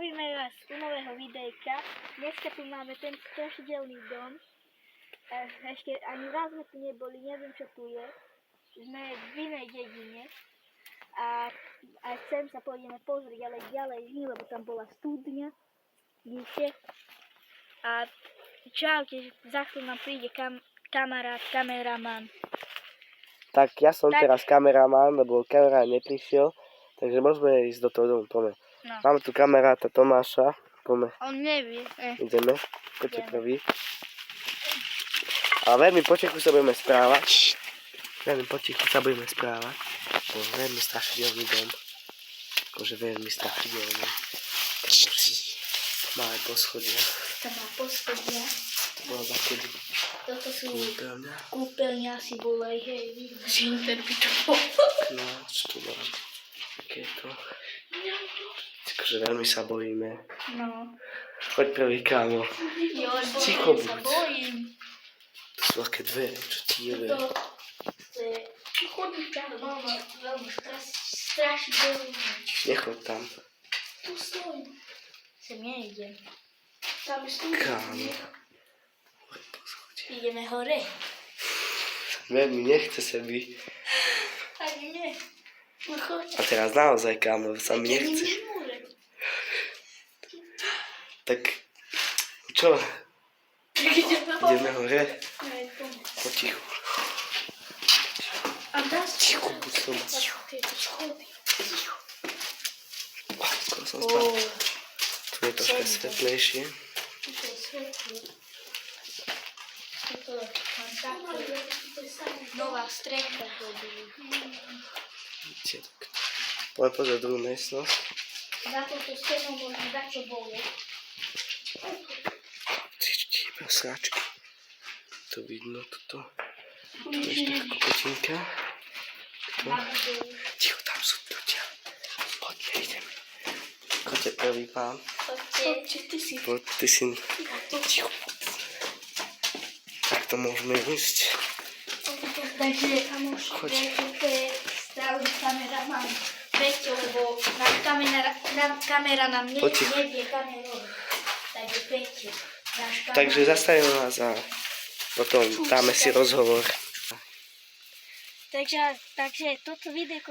Zdravíme vás z nového videjka. Dneska tu máme ten strašidelný dom. Ešte ani raz sme tu neboli, neviem čo tu je. Sme v inej dedine. A sem sa pôjdeme pozrieť, ale ďalej nie, lebo tam bola studňa. Vidíte? A čaute, za chvíľu nám príde kameraman. Tak ja som teraz kameraman, lebo kamerán neprišiel, takže môžeme ísť do toho domu, poďme. No. Máme tu kamaráta Tomáša, poďme. On nevie. Ideme, poďte prvý. Ale veľmi potichu sa budeme správať. Veľmi potichu sa budeme správať. To je veľmi strašidelný dom. Akože veľmi strašidelný. Má aj poschodia. Tam má poschodia. To bolo zakedy. Toto sú Kúpeľňa. kúpeľňa asi bolo aj hej, že interpretovalo. No, čo tu mám? Aké je to? Akože veľmi sa bojíme. No. Choď prvý, kámo. Jo, Ticho sa buď. bojím. To sú také dvere, čo ti je. To je chodníčka, mama, veľmi strašidelné. Nechod tam. Tu stojím. Sem nejdem. Tam stojím. Kámo. Hore poschodie. Ideme hore. Veľmi nechce sa byť. Ani nie. No choď. A teraz naozaj, kámo, sa mi nechce. Tak, čo? Ideme hore? Potichu. A dá Ticho, buď doma. tieto schody. Skoro som spal. Tu je troška svetlejšie. Tu je svetlo. Toto mám takú nová strecha robili. Vidíte, tak. Poďme pozrieť druhú miestnosť. Za toto stenou možno dať čo bolo. Iba sráčky. To vidno, toto. Tu je ešte kopetinka. Ticho, tam sú ľudia. Poďme, ideme. Choďte prvý, pán. Poďte, ty si. Poď, ty si... Ticho. Tak to môžeme ísť. Takže, kamoši, to je stále kameraman. Peťo, lebo kamera nám nevie kamerovať. Takže Peťo, náš kameraman. Takže zastavíme vás a potom dáme si rozhovor. Takže toto videjko